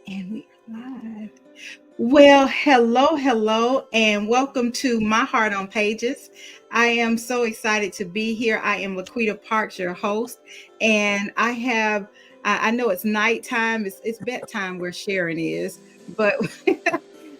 And we live. Well, hello, and welcome to My Heart on Pages. I am so excited to be here. I am LaQuita Parks, your host, and I know it's nighttime, it's bedtime where Sharon is, but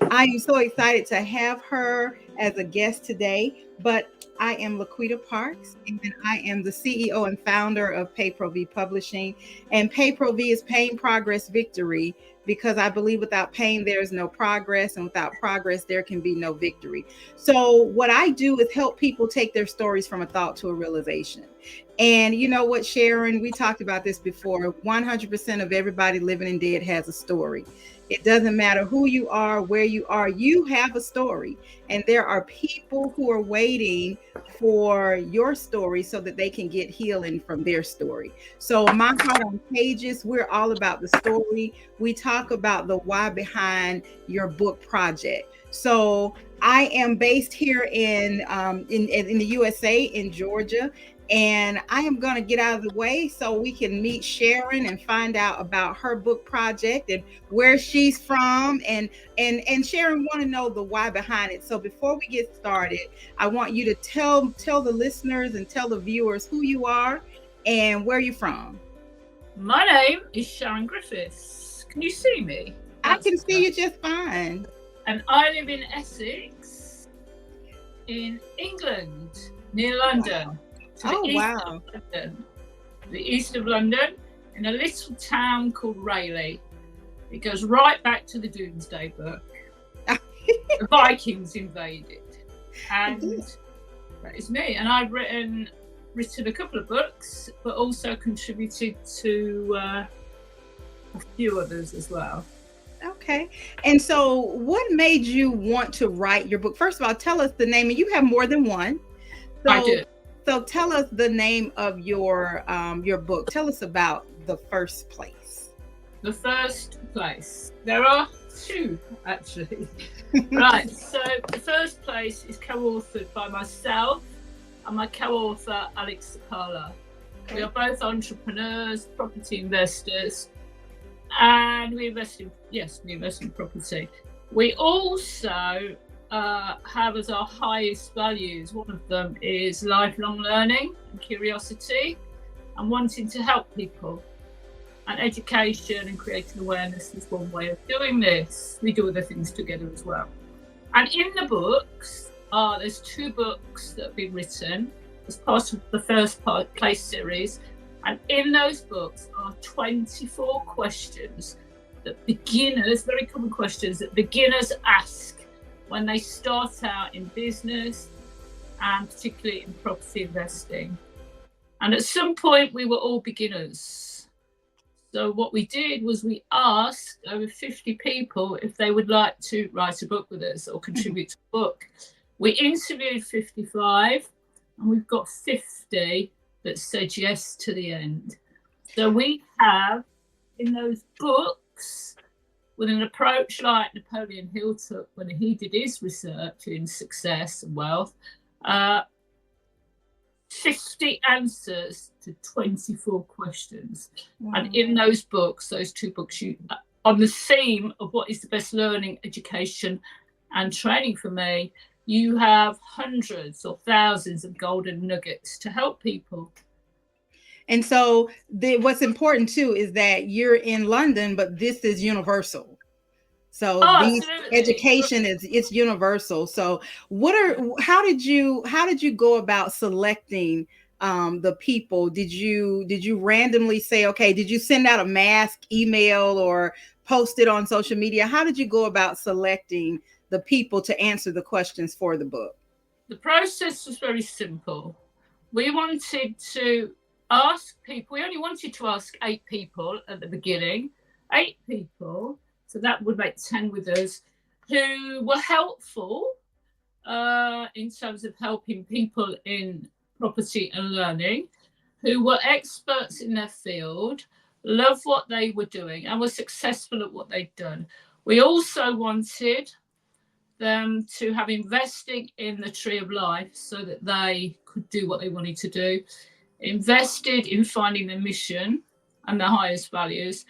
I am so excited to have her as a guest today. But I am LaQuita Parks, and I am the CEO and founder of PayProV Publishing. And PayProV is Pain, Progress, Victory, because I believe without pain, there is no progress, and without progress, there can be no victory. So, what I do is help people take their stories from a thought to a realization. And you know what, Sharon, we talked about this before. 100% of everybody living and dead has a story. It doesn't matter who you are, where you have a story. And there are people who are waiting for your story so that they can get healing from their story. So, My Heart on Pages, we're all about the story. We talk about the why behind your book project. So, I am based here in the USA, in Georgia, and I am going to get out of the way so we can meet Sharon and find out about her book project and where she's from. And Sharon want to know the why behind it. So before we get started, I want you to tell the listeners and tell the viewers who you are and where you're from. My name is Sharon Griffiths. Can you see me? I can see you just fine. And I live in Essex, in England, near London. Wow. Of London, the east of London, in a little town called Rayleigh. It goes right back to the Doomsday Book. The Vikings invaded, and that is me. And I've written a couple of books, but also contributed to a few others as well. Okay. And so what made you want to write your book? First of all, tell us the name, and you have more than one. So, I do. So tell us the name of your book. Tell us about The First Place. The First Place. There are two, actually. Right. So The First Place is co-authored by myself and my co-author, Alex Sakala. We are both entrepreneurs, property investors, and we invest in property. We also have as our highest values. One of them is lifelong learning and curiosity and wanting to help people. And education and creating awareness is one way of doing this. We do other things together as well. And in the books, there's two books that have been written as part of the First Place series. And in those books are 24 questions that beginners, very common questions that beginners ask when they start out in business and particularly in property investing. And at some point we were all beginners. So what we did was we asked over 50 people if they would like to write a book with us or contribute to a book. We interviewed 55 and we've got 50 that said yes to the end. So we have in those books, with an approach like Napoleon Hill took when he did his research in success and wealth, 50 answers to 24 questions. Wow. And in those books, those two books, on the theme of what is the best learning, education and training for me, you have hundreds or thousands of golden nuggets to help people. And so what's important too is that you're in London, but this is universal. So education it's universal. So how did you go about selecting the people? Did you randomly say, okay, did you send out a mass email or post it on social media? How did you go about selecting the people to answer the questions for the book? The process was very simple. We wanted to ask people, we only wanted to ask 8 people at the beginning, 8 people, so that would make 10 with us, who were helpful in terms of helping people in property and learning, who were experts in their field, loved what they were doing and were successful at what they'd done. We also wanted them to have investing in the tree of life so that they could do what they wanted to do, invested in finding their mission and their highest values,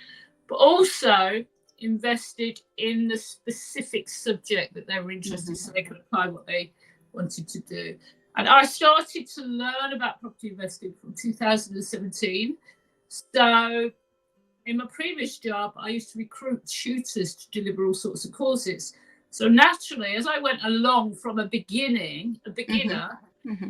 but also invested in the specific subject that they were interested in, so they could apply what they wanted to do. And I started to learn about property investing from 2017. So in my previous job, I used to recruit tutors to deliver all sorts of courses. So naturally, as I went along from a beginner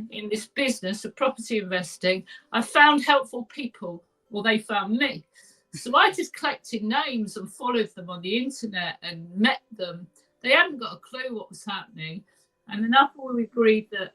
in this business of property investing, I found helpful people, or they found me. So I just collected names and followed them on the internet and met them. They hadn't got a clue what was happening. And then after we agreed that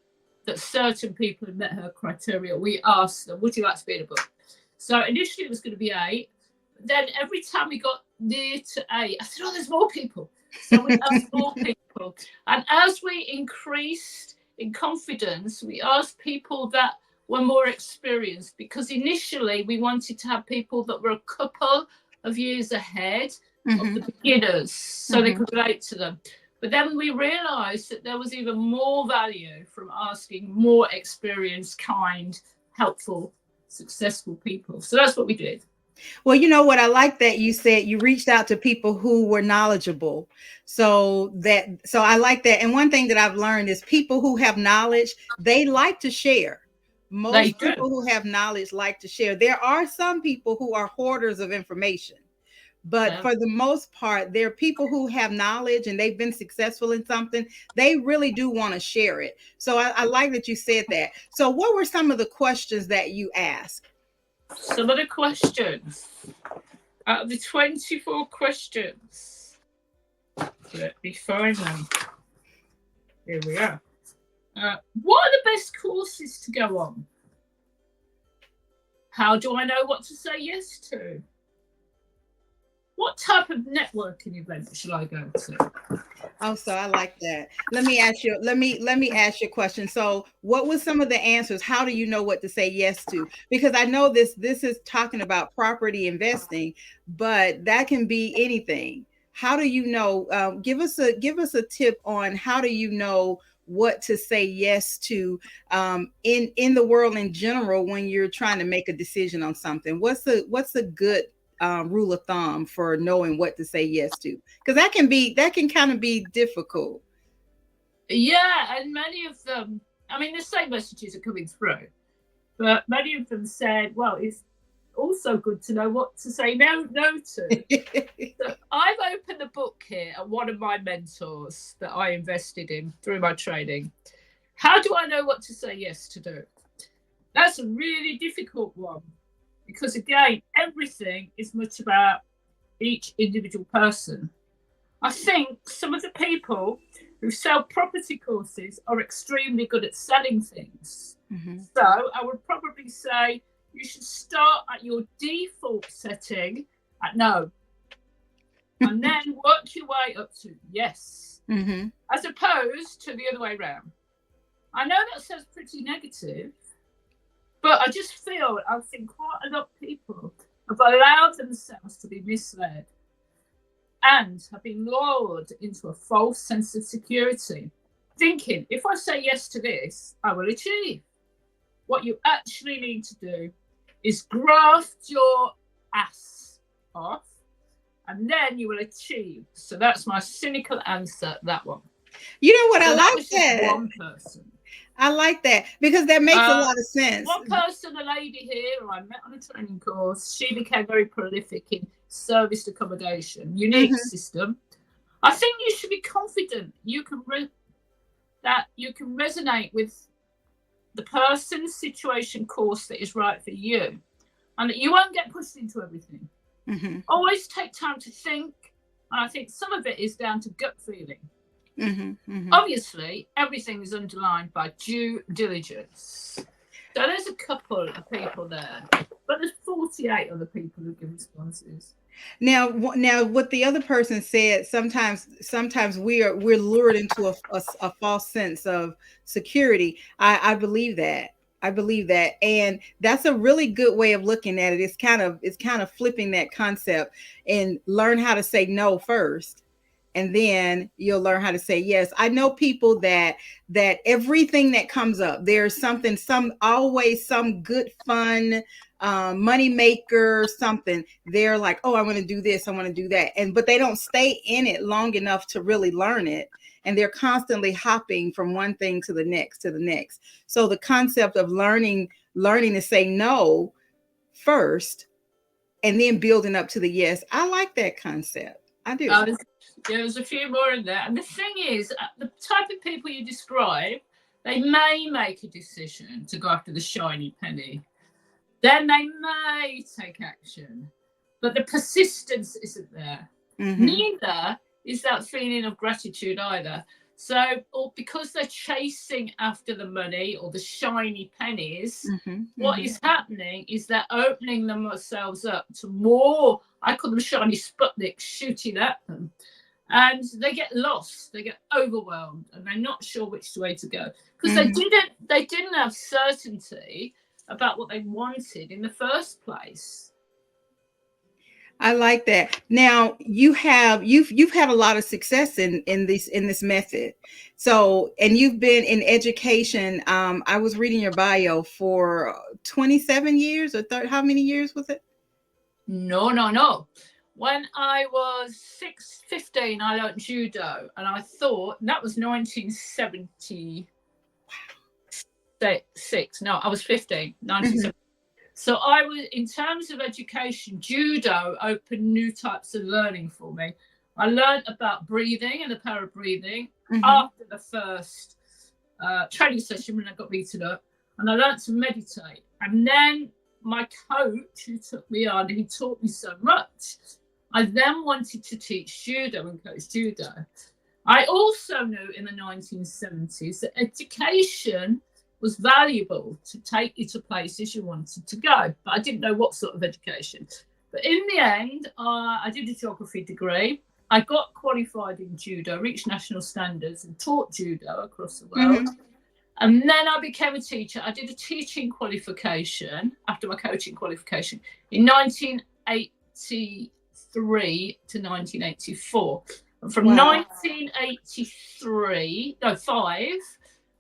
certain people had met her criteria, we asked them, would you like to be in a book? So initially it was going to be 8. But then every time we got near to 8, I said, oh, there's more people. So we asked more people. And as we increased in confidence, we asked people that were more experienced, because initially we wanted to have people that were a couple of years ahead of the beginners, so they could relate to them. But then we realized that there was even more value from asking more experienced, kind, helpful, successful people. So that's what we did. Well, you know what? I like that you said you reached out to people who were knowledgeable. So I like that. And one thing that I've learned is people who have knowledge, they like to share. Most people who have knowledge like to share. There are some people who are hoarders of information. But for the most part, there are people who have knowledge and they've been successful in something. They really do want to share it. So I like that you said that. So what were some of the questions that you asked? Some of the questions. Out of the 24 questions, let me find them. Here we are. What are the best courses to go on? How do I know what to say yes to? What type of networking event should I go to? Oh, so I like that. Let me ask you a question. So what was some of the answers? How do you know what to say yes to? Because I know this is talking about property investing, but that can be anything. How do you know? Give us a tip on how do you know what to say yes to in the world in general when you're trying to make a decision on something. What's a good rule of thumb for knowing what to say yes to? Because that can kind of be difficult. Yeah, and many of them, I mean, the same messages are coming through, but many of them said, well, it's also good to know what to say no to. So I've opened a book here at one of my mentors that I invested in through my training. How do I know what to say yes to do? That's a really difficult one, because again, everything is much about each individual person. I think some of the people who sell property courses are extremely good at selling things. So I would probably say you should start at your default setting at no, and then work your way up to yes, as opposed to the other way around. I know that sounds pretty negative, but I just feel I've seen quite a lot of people have allowed themselves to be misled and have been lured into a false sense of security, thinking if I say yes to this, I will achieve. What you actually need to do is graft your ass off, and then you will achieve. So that's my cynical answer, that one. You know what? So I like that. One person. I like that, because that makes a lot of sense. One person, a lady here who I met on a training course, she became very prolific in serviced accommodation, unique system. I think you should be confident that you can resonate with the person's situation course that is right for you, and that you won't get pushed into everything. Always take time to think, and I think some of it is down to gut feeling. Obviously, everything is underlined by due diligence. So there's a couple of people there, but there's 48 other people who give responses. Now, what the other person said, sometimes we're lured into a false sense of security. I believe that. And that's a really good way of looking at it. It's kind of flipping that concept and learn how to say no first, and then you'll learn how to say yes. I know people that everything that comes up, there's always some good fun money maker, something, they're like, oh, I want to do this, I want to do that. But they don't stay in it long enough to really learn it. And they're constantly hopping from one thing to the next, to the next. So the concept of learning to say no first and then building up to the yes, I like that concept. I do. There's a few more in there. And the thing is, the type of people you describe, they may make a decision to go after the shiny penny. Then they may take action, but the persistence isn't there. Mm-hmm. Neither is that feeling of gratitude either. So, or because they're chasing after the money or the shiny pennies, what is happening is they're opening themselves up to more, I call them shiny Sputniks, shooting at them. And they get lost, they get overwhelmed, and they're not sure which way to go. Because they didn't have certainty about what they wanted in the first place. I like that. Now you've had a lot of success in this method. So, and you've been in education. I was reading your bio for 27 years or how many years was it? No. When I was 15, I learned judo, and I thought, and that was 1976. No, I was 15, 1976. So I was, in terms of education, judo opened new types of learning for me. I learned about breathing and the power of breathing after the first training session when I got beaten up, and I learned to meditate. And then my coach who took me on, he taught me so much. I then wanted to teach judo and coach judo. I also knew in the 1970s that education was valuable to take you to places you wanted to go, but I didn't know what sort of education. But in the end, I did a geography degree. I got qualified in judo, reached national standards, and taught judo across the world. And then I became a teacher. I did a teaching qualification after my coaching qualification in 1983 to 1984. And from 1985,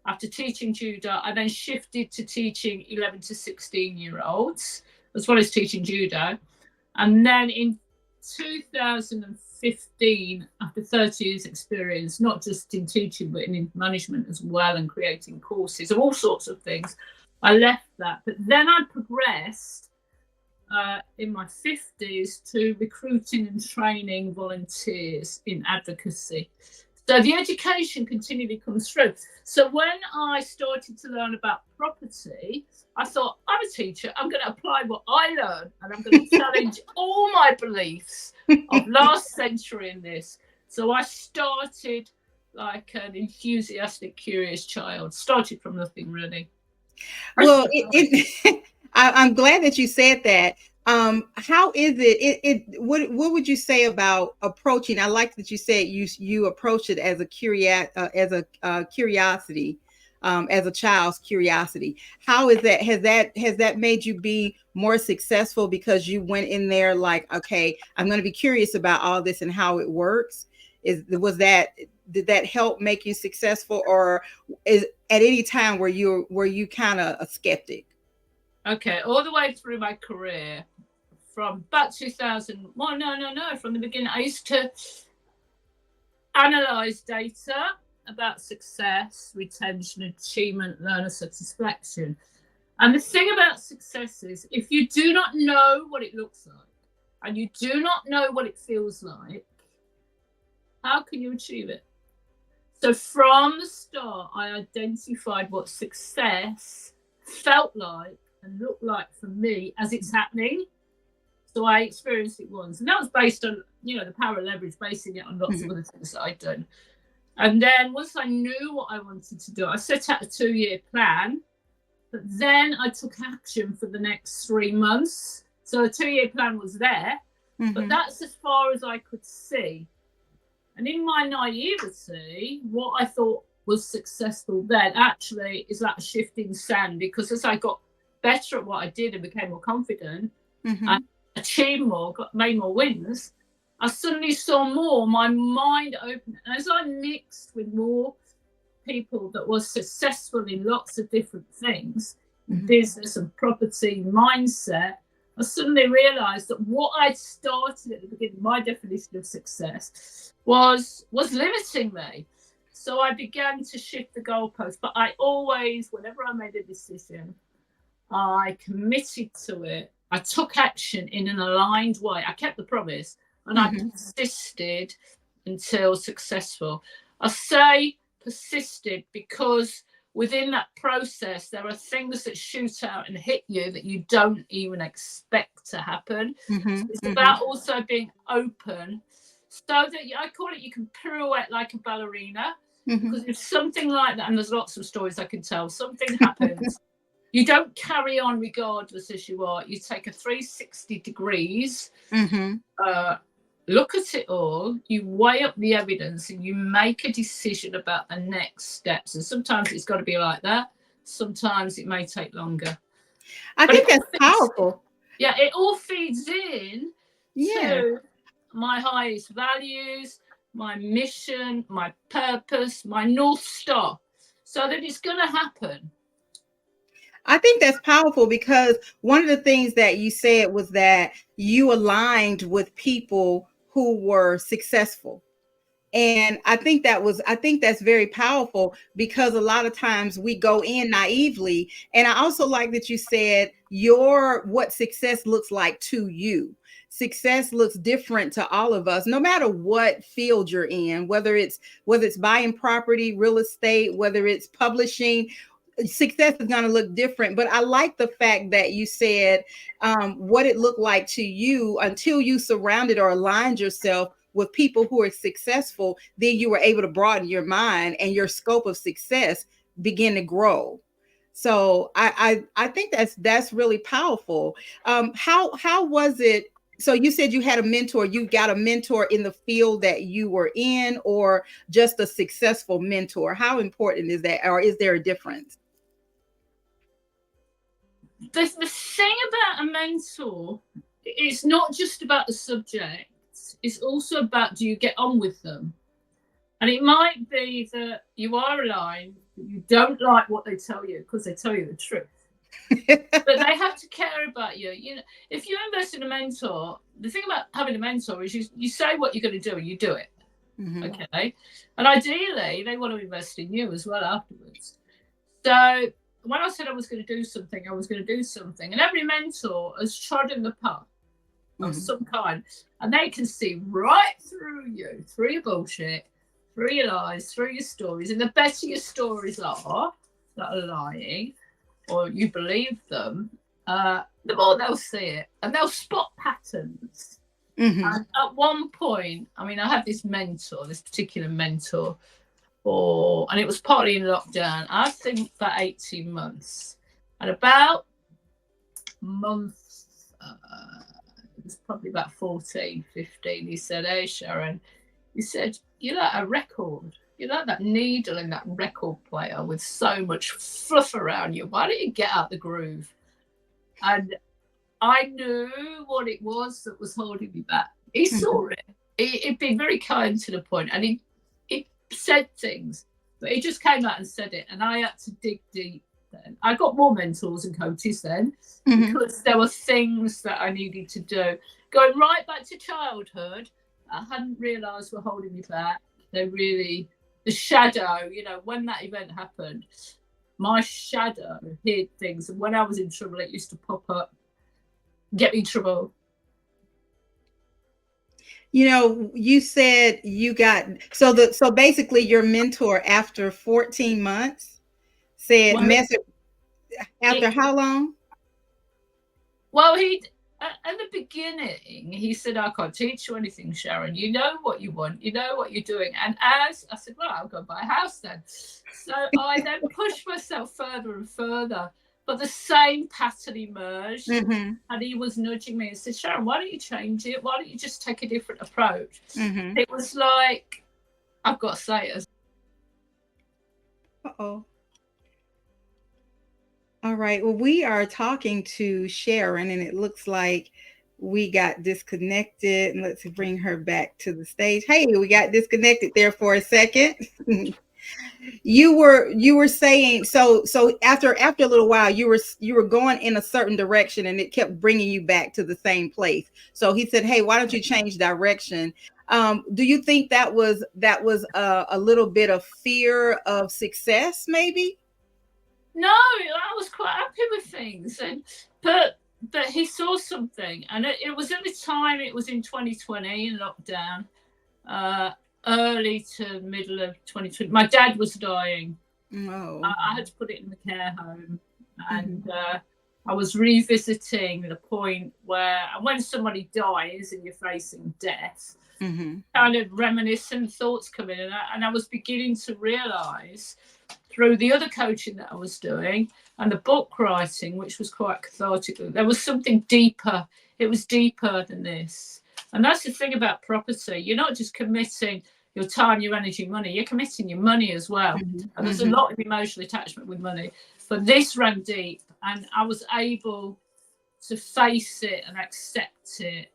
after teaching judo, I then shifted to teaching 11 to 16-year-olds, as well as teaching judo. And then in 2015, after 30 years experience, not just in teaching, but in management as well, and creating courses of all sorts of things, I left that. But then I progressed in my 50s to recruiting and training volunteers in advocacy. So the education continually comes through. So when I started to learn about property, I thought, I'm a teacher, I'm going to apply what I learned, and I'm going to challenge all my beliefs of last century in this. So I started like an enthusiastic, curious child, started from nothing really. Well, I'm glad that you said that. How is it? What would you say about approaching? I like that you said you approach it as a curiosity, as a child's curiosity. How is that? Has that made you be more successful because you went in there like, okay, I'm going to be curious about all this and how it works? Did that help make you successful, or is at any time were you kind of a skeptic? Okay, all the way through my career, from about 2000, well, no, from the beginning, I used to analyze data about success, retention, achievement, learner satisfaction. And the thing about success is, if you do not know what it looks like, and you do not know what it feels like, how can you achieve it? So from the start, I identified what success felt like and looked like for me as it's happening. So I experienced it once, and that was based on, the power of leverage, basing it on lots of other things that I'd done. And then once I knew what I wanted to do, I set out a 2-year plan, but then I took action for the next 3 months. So the 2-year plan was there, but that's as far as I could see. And in my naivety, what I thought was successful then actually is like a shifting sand, because as I got better at what I did and became more confident, I achieved more, made more wins, I suddenly saw more, my mind opened. And as I mixed with more people that were successful in lots of different things, business and property mindset, I suddenly realized that what I'd started at the beginning, my definition of success, was limiting me. So I began to shift the goalpost. But I always, whenever I made a decision, I committed to it. I took action in an aligned way. I kept the promise, and I persisted until successful. I say persisted because within that process, there are things that shoot out and hit you that you don't even expect to happen. So it's about also being open, so that I call it, you can pirouette like a ballerina. Because if something like that, and there's lots of stories I can tell, something happens, you don't carry on regardless as you are. You take a 360 degrees, look at it all, you weigh up the evidence, and you make a decision about the next steps. And sometimes it's got to be like that. Sometimes it may take longer. I think that's powerful. Yeah, it all feeds in to my highest values, my mission, my purpose, my North Star, so that it's going to happen. I think that's powerful because one of the things that you said was that you aligned with people who were successful. And I think that's very powerful because a lot of times we go in naively. And I also like that you said what success looks like to you. Success looks different to all of us, no matter what field you're in, whether it's buying property, real estate, whether it's publishing. Success is going to look different. But I like the fact that you said what it looked like to you until you surrounded or aligned yourself with people who are successful. Then you were able to broaden your mind and your scope of success begin to grow. So I think that's really powerful. How was it? So you said you had a mentor. You got a mentor in the field that you were in, or just a successful mentor? How important is that, or is there a difference? The thing about a mentor, it's not just about the subject. It's also about, do you get on with them? And it might be that you are aligned, but you don't like what they tell you because they tell you the truth. But they have to care about you. You know, if you invest in a mentor, the thing about having a mentor is you say what you're going to do and you do it. Okay. And ideally, they want to invest in you as well afterwards. So when I said I was going to do something, I was going to do something. And every mentor has trodden the path of some kind. And they can see right through you, through your bullshit, through your lies, through your stories. And the better your stories are that are lying, or you believe them, the more they'll see it. And they'll spot patterns. And at one point, I mean, I had this particular mentor, and it was partly in lockdown, I think for 18 months. And about month, it was probably about 14, 15, he said, "Hey, Sharon," he said, "you're like a record. You're like that needle in that record player with so much fluff around you. Why don't you get out the groove?" And I knew what it was that was holding me back. He saw it. He'd been very kind to the point, and he said things, but he just came out and said it, and I had to dig deep then. I got more mentors and coaches then, because there were things that I needed to do. Going right back to childhood, I hadn't realised were holding me back. The shadow, when that event happened, my shadow hid things, and when I was in trouble, it used to pop up, get me in trouble. You said you got so basically your mentor after 14 months said after how long? Well, at the beginning, he said, "I can't teach you anything, Sharon. You know what you want. You know what you're doing." And as I said, "Well, I'll go buy a house then." So I then pushed myself further and further. But the same pattern emerged, and he was nudging me and said, "Sharon, why don't you change it? Why don't you just take a different approach?" It was like, I've got to say it. Uh-oh. All right. Well, we are talking to Sharon, and it looks like we got disconnected. And let's bring her back to the stage. Hey, we got disconnected there for a second. You were saying, so after a little while you were going in a certain direction and it kept bringing you back to the same place. So he said, hey, why don't you change direction? Do you think that was a little bit of fear of success, maybe? No, I was quite happy with things, and but he saw something, and it was at the time. It was in 2020 in lockdown, uh, early to middle of 2020. My dad was dying. Oh. I had to put it in the care home, and Mhm. I was revisiting the point where, and when somebody dies and you're facing death, Mhm. kind of reminiscent thoughts come in, and I was beginning to realise through the other coaching that I was doing and the book writing, which was quite cathartic, there was something deeper. It was deeper than this. And that's the thing about property. You're not just committing your time, your energy, money, you're committing your money as well. Mhm. And there's a Mhm. lot of emotional attachment with money. But this ran deep, and I was able to face it and accept it.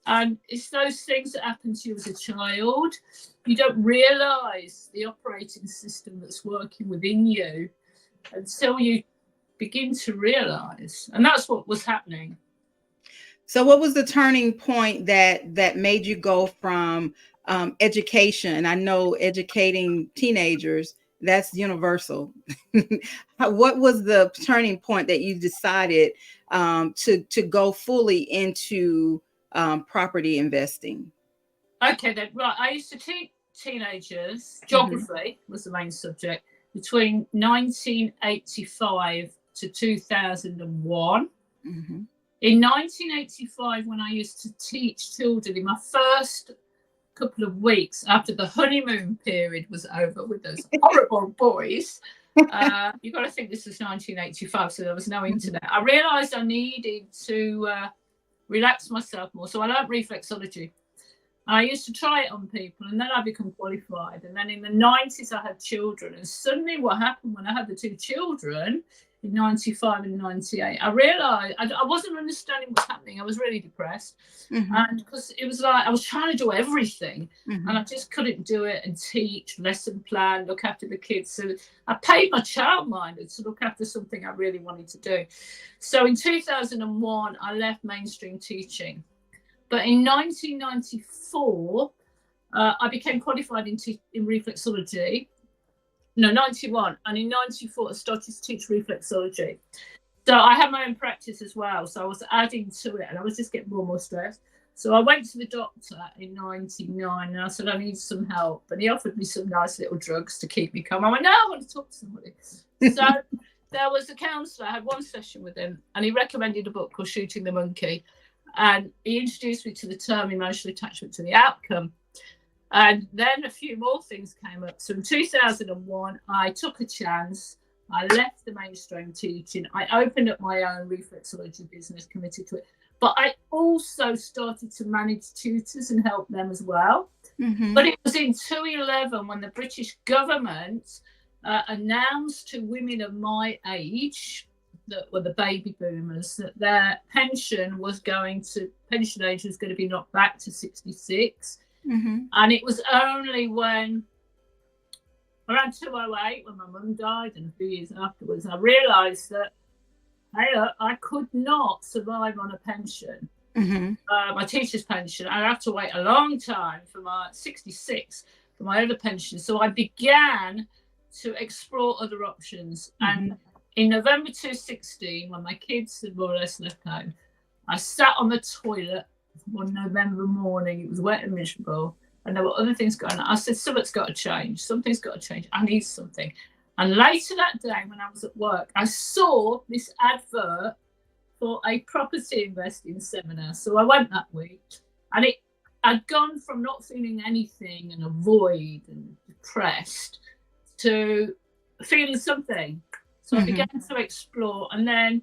And it's those things that happen to you as a child. You don't realise the operating system that's working within you until you begin to realise. And that's what was happening. So what was the turning point that made you go from education? I know educating teenagers, that's universal. What was the turning point that you decided to go fully into property investing? Okay, then, right. I used to teach teenagers, Hmm. geography was the main subject, between 1985 to 2001. Hmm. In 1985, when I used to teach children, in my first couple of weeks after the honeymoon period was over with those horrible boys, you've got to think this was 1985, so there was no internet. I realised I needed to relax myself more, so I learned reflexology. I used to try it on people, and then I become qualified. And then in the 90s, I had children. And suddenly, what happened when I had the two children in 95 and 98, I realised I wasn't understanding what's happening. I was really depressed. Hmm. And because it was like I was trying to do everything, and Hmm. I just couldn't do it and teach, lesson plan, look after the kids. So I paid my childminder to look after something I really wanted to do. So in 2001, I left mainstream teaching. But in 1994, I became qualified in reflexology. No, 91. And in 94, I started to teach reflexology. So I had my own practice as well. So I was adding to it, and I was just getting more and more stressed. So I went to the doctor in 99 and I said, I need some help. And he offered me some nice little drugs to keep me calm. I went, no, I want to talk to somebody. So there was a counsellor. I had one session with him, and he recommended a book called Shooting the Monkey. And he introduced me to the term emotional attachment to the outcome. And then a few more things came up. So in 2001, I took a chance. I left the mainstream teaching. I opened up my own reflexology business, committed to it. But I also started to manage tutors and help them as well. Hmm. But it was in 2011 when the British government announced to women of my age, that were the baby boomers, that their pension age was going to be knocked back to 66. Hmm. And it was only when, around 2008, when my mum died and a few years afterwards, I realised that, hey, look, I could not survive on a pension, Hmm. my teacher's pension. I'd have to wait a long time for my 66 for my other pension. So I began to explore other options. Hmm. And in November 2016, when my kids had more or less left home, I sat on the toilet one November morning. It was wet and miserable, and there were other things going on. I said, something's got to change. Something's got to change. I need something. And later that day, when I was at work, I saw this advert for a property investing seminar. So I went that week, and I'd gone from not feeling anything and a void and depressed to feeling something. So I began to explore, and then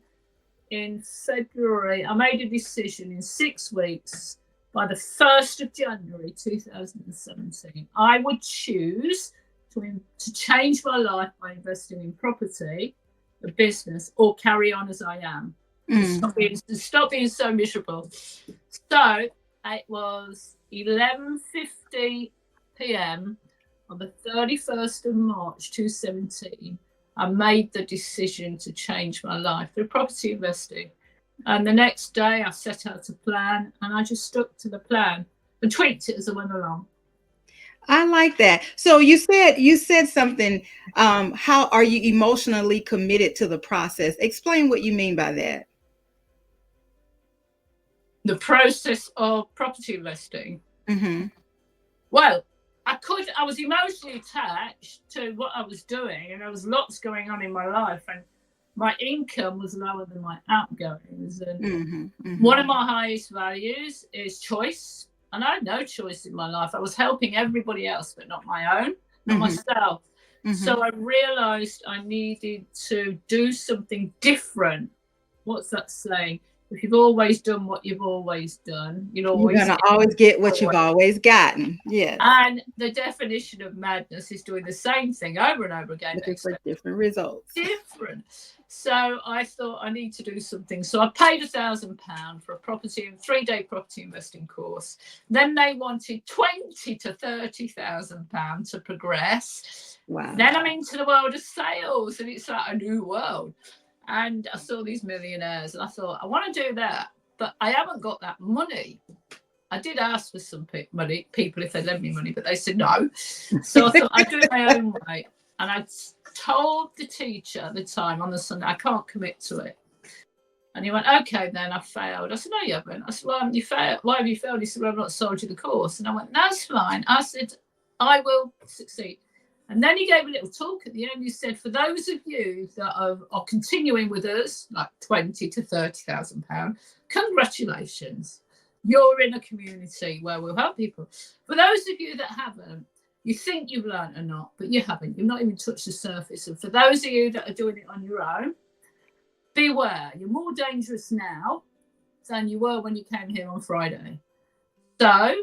in February, I made a decision in 6 weeks. By the 1st of January 2017, I would choose to change my life by investing in property, a business, or carry on as I am. And stop being so miserable. So it was 11:50 p.m. on the 31st of March 2017, I made the decision to change my life through property investing. And the next day I set out a plan, and I just stuck to the plan and tweaked it as I went along. I like that. So you said something. How are you emotionally committed to the process? Explain what you mean by that. The process of property investing. Mm-hmm. Well, I was emotionally attached to what I was doing, and there was lots going on in my life, and my income was lower than my outgoings. And Mm-hmm. Mm-hmm. one of my highest values is choice. And I had no choice in my life. I was helping everybody else, but not my own, not myself. Mm-hmm. So I realized I needed to do something different. What's that saying? If you've always done what you've always done, you're gonna always get what you've always gotten. Yes. And the definition of madness is doing the same thing over and over again, for different results. Different. So I thought I need to do something. So I paid £1,000 for a 3-day property investing course. Then they wanted £20,000 to £30,000 to progress. Wow. Then I'm into the world of sales, and it's like a new world. And I saw these millionaires, and I thought, I want to do that, but I haven't got that money. I did ask for some people if they'd lend me money, but they said no. So I thought I'd do it my own way. And I told the teacher at the time on the Sunday, I can't commit to it. And he went, okay, then I failed. I said, no, you haven't. I said, why haven't you failed? Why have you failed? He said, well, I've not sold you the course. And I went, that's fine. I said, I will succeed. And then he gave a little talk at the end. He said, for those of you that are continuing with us, like £20,000 to £30,000, congratulations. You're in a community where we'll help people. For those of you that haven't, you think you've learned or not, but you haven't. You've not even touched the surface. And for those of you that are doing it on your own, beware. You're more dangerous now than you were when you came here on Friday. So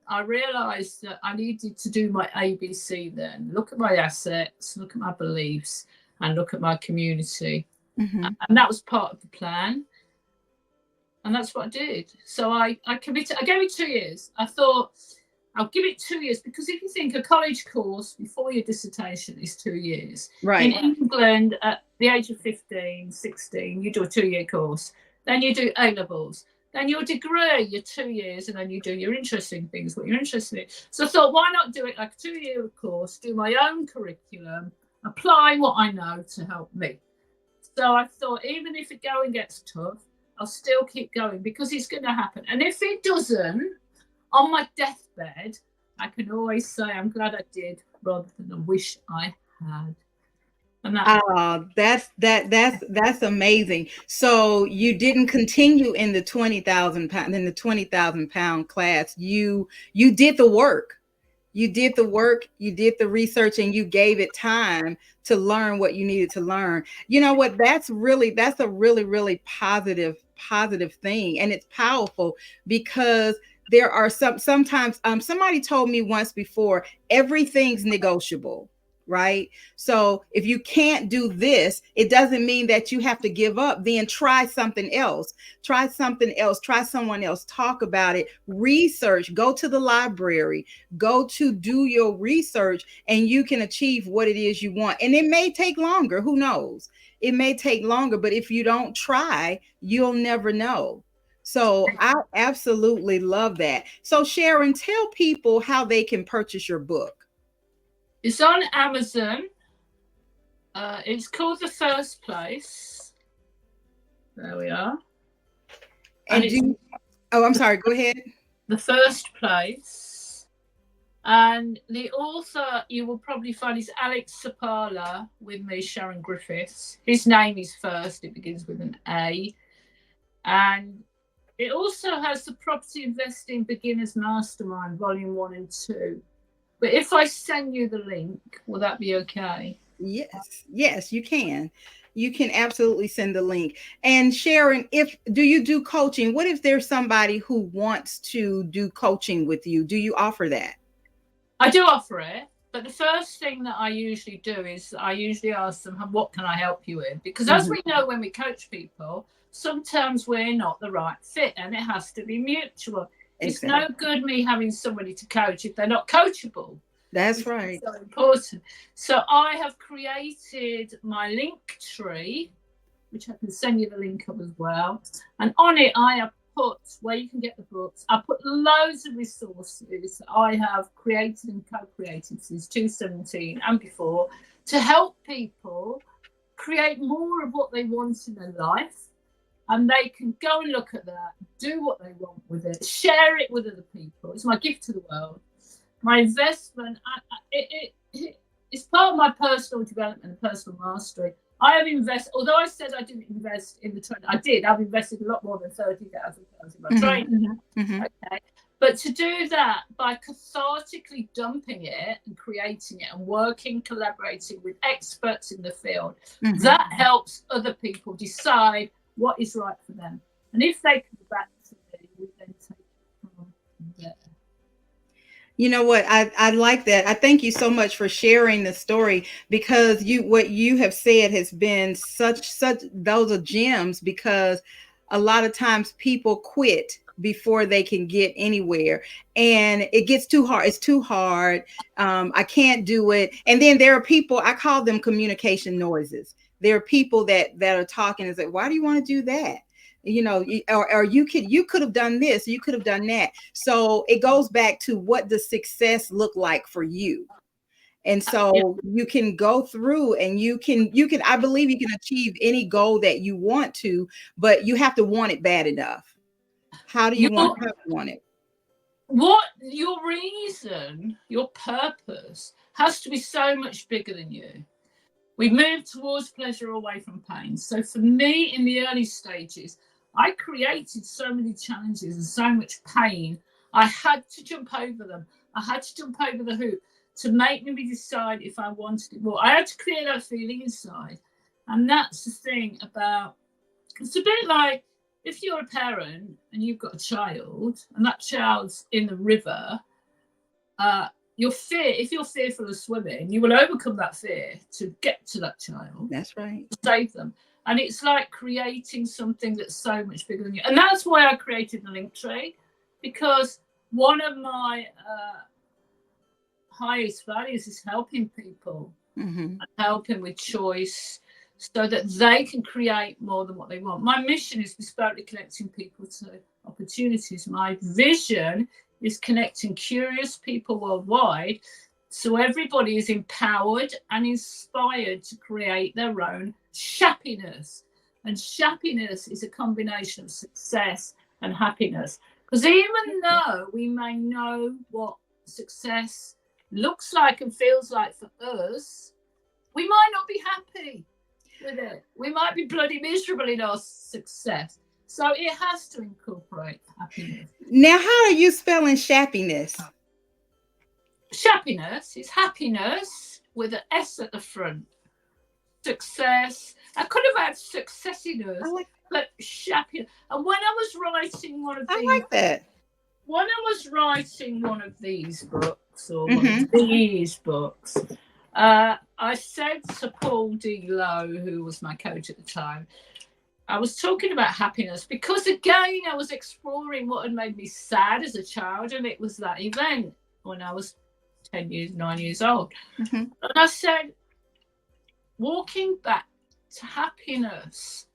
I realised that I needed to do my ABC then. Look at my assets, look at my beliefs, and look at my community. Mm-hmm. And that was part of the plan. And that's what I did. So I committed. I gave it 2 years. I thought, I'll give it 2 years, because if you think a college course before your dissertation is 2 years. Right. In England, at the age of 15, 16, you do a 2-year course. Then you do A-levels. Then your degree, you're 2 years, and then you do your interesting things, what you're interested in. So I thought, why not do it like a 2-year course, do my own curriculum, apply what I know to help me. So I thought, even if it going gets tough, I'll still keep going, because it's going to happen. And if it doesn't, on my deathbed, I can always say I'm glad I did, rather than I wish I had. That's amazing. So you didn't continue in the 20,000 pound class. You did the work. You did the work, you did the research, and you gave it time to learn what you needed to learn. You know what? That's a really positive thing. And it's powerful, because there are sometimes somebody told me once before, everything's negotiable. Right? So if you can't do this, it doesn't mean that you have to give up. Then try something else. Try someone else. Talk about it. Research. Go to the library. Go to do your research, and you can achieve what it is you want. And it may take longer. Who knows? It may take longer, but if you don't try, you'll never know. So I absolutely love that. So Sharon, tell people how they can purchase your book. It's on Amazon. It's called The First Place. There we are. I'm sorry. Go ahead. The First Place. And the author you will probably find is Alex Sapala, with me, Sharon Griffiths. His name is first. It begins with an A. And it also has the Property Investing Beginners Mastermind, Volume 1 and 2. But if I send you the link, will that be okay? Yes, you can. You can absolutely send the link. And Sharon, do you do coaching? What if there's somebody who wants to do coaching with you? Do you offer that? I do offer it. But the first thing that I usually do is I usually ask them, what can I help you with? Because as we know, when we coach people, sometimes we're not the right fit, and it has to be mutual. It's no good me having somebody to coach if they're not coachable. That's which is right. so important. So I have created my link tree, which I can send you the link of as well. And on it, I have put where you can get the books. I put loads of resources I have created and co-created since 2017 and before to help people create more of what they want in their life. And they can go and look at that, do what they want with it, share it with other people. It's my gift to the world. My investment, it's part of my personal development and personal mastery. I have invested, although I said I didn't invest in the training, I did. I've invested a lot more than £30,000 in my training. Okay. But to do that by cathartically dumping it and creating it and working, collaborating with experts in the field, that helps other people decide what is right for them. And if they come back to me, we then take it from there. You know what? I like that. I thank you so much for sharing the story, because what you have said has been such those are gems, because a lot of times people quit before they can get anywhere, and it gets too hard. It's too hard. I can't do it. And then there are people, I call them communication noises. There are people that are talking and say, why do you want to do that? You know, or you could have done this, you could have done that. So it goes back to, what does success look like for you? And so you can go through and you can, I believe you can achieve any goal that you want to, but you have to want it bad enough. How do you want it? What your reason, your purpose has to be so much bigger than you. We move towards pleasure away from pain. So for me, in the early stages, I created so many challenges and so much pain. I had to jump over them. I had to jump over the hoop to make me decide if I wanted it more. I had to create that feeling inside. And that's the thing about, it's a bit like if you're a parent and you've got a child and that child's in the river, if you're fearful of swimming, you will overcome that fear to get to that child. That's right. To save them. And it's like creating something that's so much bigger than you. And that's why I created the link tree, because one of my highest values is helping people and helping with choice so that they can create more than what they want. My mission is bespokely connecting people to opportunities. My vision is connecting curious people worldwide so everybody is empowered and inspired to create their own shappiness. And shappiness is a combination of success and happiness. Because even though we may know what success looks like and feels like for us, we might not be happy with it. We might be bloody miserable in our success. So it has to incorporate happiness. Now, how are you spelling shappiness? Shappiness is happiness with an S at the front. Success. I could have had successiness, but shappiness. And when I was writing one of these, I like that. When I was writing one of these books or one of these books, I said to Paul D. Lowe, who was my coach at the time, I was talking about happiness because, again, I was exploring what had made me sad as a child, and it was that event when I was 9 years old. And I said, walking back to happiness,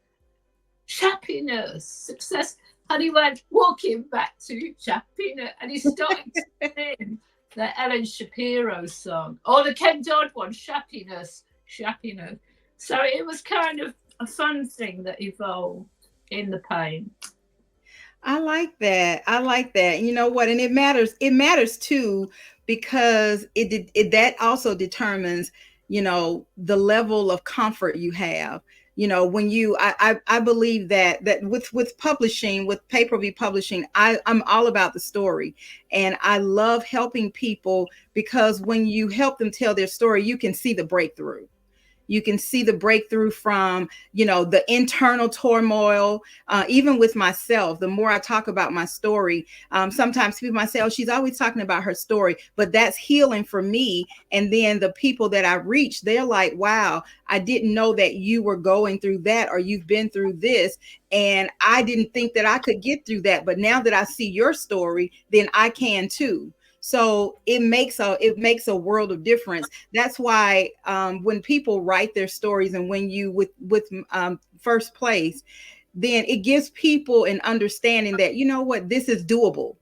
shappiness, success. And he went, walking back to shappiness. And he started to sing the Ellen Shapiro song, or the Ken Dodd one, shappiness, shappiness. So it was kind of a fun thing that evolved in the pain. I like that. I like that. You know what? And it matters. It matters too, because it that also determines, you know, the level of comfort you have. You know, when I believe that with publishing, with pay-per-view publishing, I'm all about the story, and I love helping people, because when you help them tell their story, you can see the breakthrough. You can see the breakthrough from, you know, the internal turmoil. Even with myself, the more I talk about my story, sometimes people might say, oh, she's always talking about her story, but that's healing for me. And then the people that I reach, they're like, wow, I didn't know that you were going through that, or you've been through this. And I didn't think that I could get through that. But now that I see your story, then I can too. So it makes a world of difference. That's why when people write their stories, and when you with first place, then it gives people an understanding that, you know what, this is doable.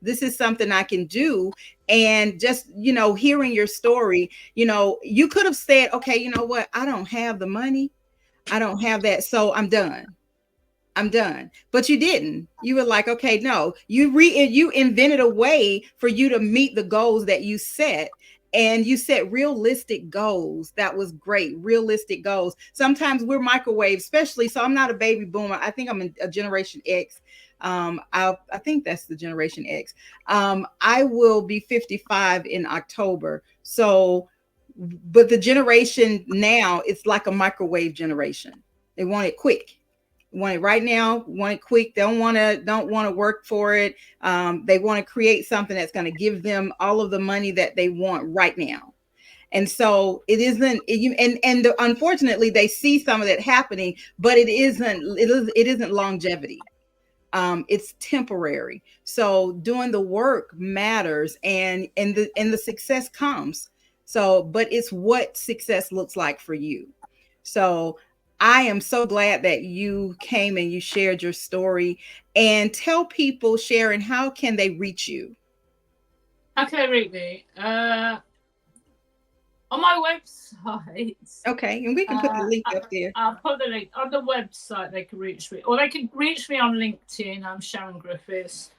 This is something I can do. And just, hearing your story, you could have said, okay, you know what, I don't have the money. I don't have that. So I'm done. I'm done. But you didn't. You were like, okay, no, you invented a way for you to meet the goals that you set. And you set realistic goals. That was great. Realistic goals. Sometimes we're microwave, especially. So I'm not a baby boomer. I think I'm a Generation X. I think that's the Generation X. I will be 55 in October. So, but the generation now, it's like a microwave generation. They want it quick, want it right now, want it quick. They don't want to work for it. They want to create something that's going to give them all of the money that they want right now. And so it isn't unfortunately they see some of that happening, but it isn't longevity. It's temporary. So doing the work matters, and the success comes. So, but it's what success looks like for you. So I am so glad that you came and you shared your story. And tell people, Sharon, how can they reach you? Okay, read me. On my website. Okay, and we can put the link up there. I'll put the link on the website. They can reach me, or they can reach me on LinkedIn. I'm Sharon Griffiths.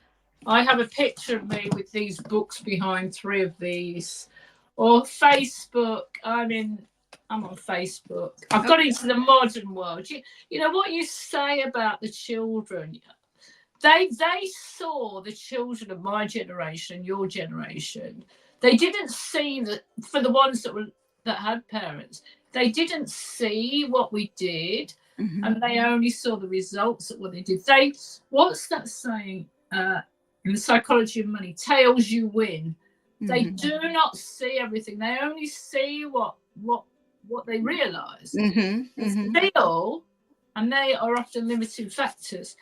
I have a picture of me with these books behind, 3 of these. Or Facebook. I'm on Facebook. I've got into the modern world. You know what you say about the children. They saw the children of my generation, your generation. They didn't see that, for the ones that had parents, they didn't see what we did, and they only saw the results of what they did. What's that saying in the psychology of money? Tails you win. They do not see everything. They only see what they realise. Still, and they are often limiting factors.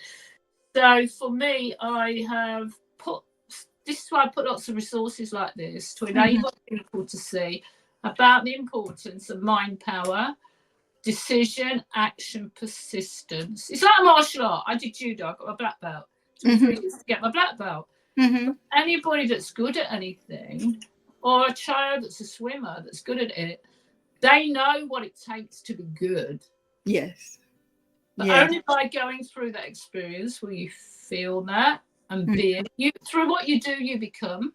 So for me, this is why I put lots of resources like this to enable people to see about the importance of mind power, decision, action, persistence. It's like a martial art. I did judo. I got my black belt. It took 3 years to get my black belt. Anybody that's good at anything, or a child that's a swimmer that's good at it, they know what it takes to be good. Yes. But only by going through that experience will you feel that. And being you, through what you do, you become.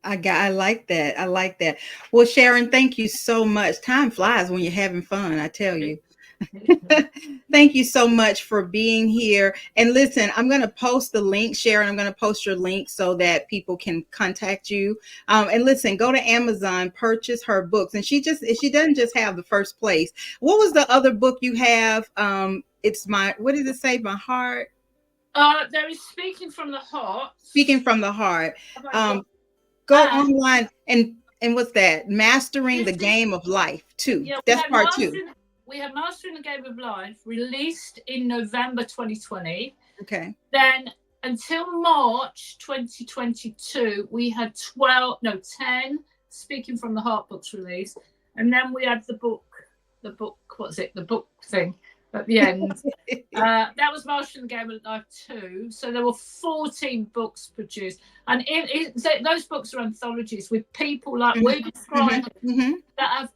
I like that. I like that. Well, Sharon, thank you so much. Time flies when you're having fun, I tell you. Thank you so much for being here. And listen, I'm going to post the link, Sharon. I'm going to post your link so that people can contact you. And listen, go to Amazon, purchase her books. And she doesn't just have the first place. What was the other book you have? What did it say? My heart. There is Speaking from the Heart. Speaking from the Heart. Go online and what's that? Mastering the Game of Life 2. Yeah, that's part 2. We have Mastering the Game of Life released in November 2020. Okay. Then until March 2022, we had 10 Speaking from the Heart books released. And then we had the book, what's it? The book thing. At the end, that was Mastering the Game of Life 2. So there were 14 books produced, and those books are anthologies with people like we're describing that have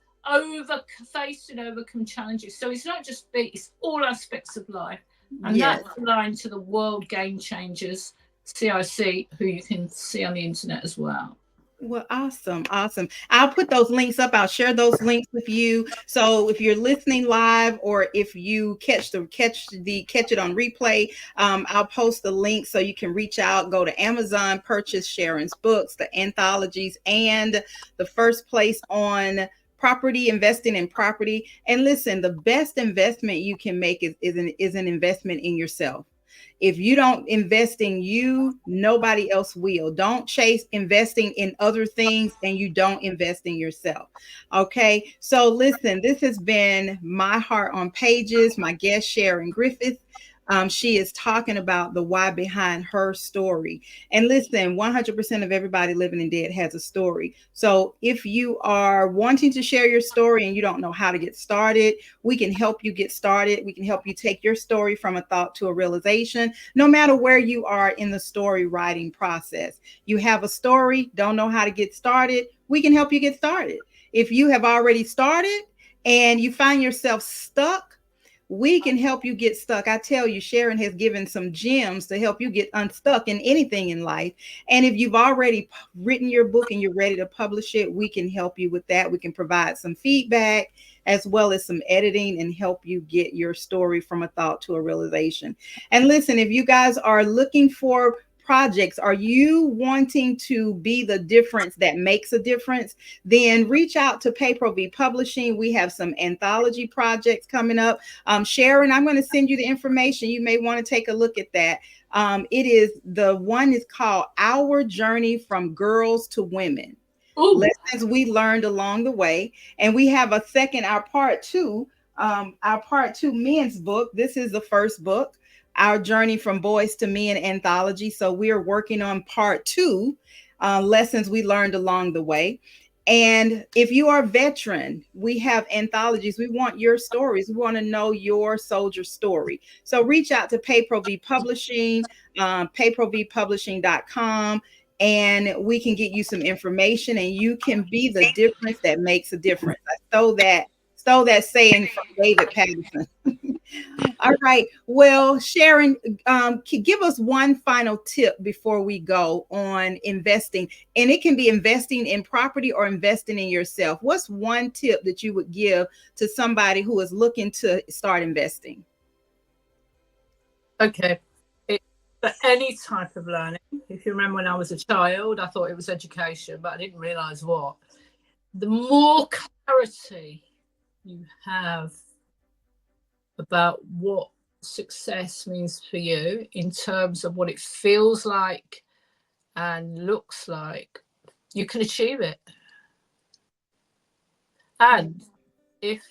faced and overcome challenges. So it's not just it's all aspects of life, and that's aligned to the World Game Changers CIC, who you can see on the internet as well. Well, awesome. I'll put those links up. I'll share those links with you. So if you're listening live, or if you catch it on replay, I'll post the link so you can reach out, go to Amazon, purchase Sharon's books, the anthologies, and the first place on property, investing in property. And listen, the best investment you can make is an investment in yourself. If you don't invest in you, nobody else will. Don't chase investing in other things and you don't invest in yourself. Okay. So listen, this has been My Heart on Pages. My guest, Sharon Griffiths. She is talking about the why behind her story. And listen, 100% of everybody living and dead has a story. So if you are wanting to share your story and you don't know how to get started, we can help you get started. We can help you take your story from a thought to a realization, no matter where you are in the story writing process. You have a story, don't know how to get started, we can help you get started. If you have already started and you find yourself stuck, we can help you get stuck. I tell you, Sharon has given some gems to help you get unstuck in anything in life. And if you've already written your book and you're ready to publish it, we can help you with that. We can provide some feedback as well as some editing and help you get your story from a thought to a realization. And listen, if you guys are looking for projects, are you wanting to be the difference that makes a difference, then reach out to PayPro Publishing. We have some anthology projects coming up. Sharon, I'm going to send you the information. You may want to take a look at that. It is, the one is called Our Journey from Girls to Women. Ooh. Lessons we learned along the way. And we have a second, our part two men's book. This is the first book, Our Journey from Boys to Men anthology. So we are working on part two, lessons we learned along the way. And if you are a veteran, we have anthologies. We want your stories. We want to know your soldier story. So reach out to PayPro Publishing, payprovpublishing.com, and we can get you some information and you can be the difference that makes a difference. I stole that saying from David Patterson. All right. Well, Sharon, give us one final tip before we go on investing. And it can be investing in property or investing in yourself. What's one tip that you would give to somebody who is looking to start investing? Okay. For any type of learning, if you remember when I was a child, I thought it was education, but I didn't realize what. The more clarity you have about what success means for you in terms of what it feels like and looks like, you can achieve it. And if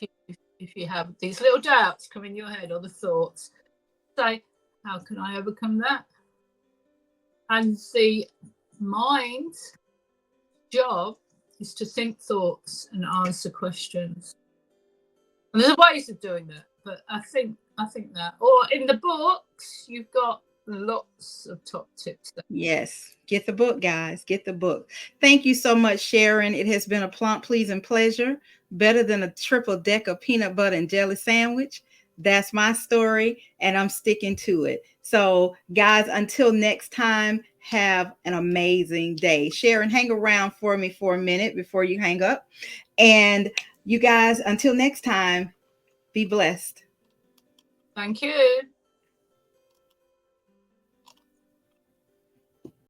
you have these little doubts come in your head or the thoughts, say, how can I overcome that? And the mind's job is to think thoughts and answer questions. And there's ways of doing that, but I think that, or in the books, you've got lots of top tips there. Yes, get the book, guys. Get the book. Thank you so much, Sharon. It has been a plump, pleasing pleasure. Better than a triple decker peanut butter and jelly sandwich. That's my story, and I'm sticking to it. So, guys, until next time, have an amazing day. Sharon, hang around for me for a minute before you hang up. And you guys, until next time, be blessed. Thank you.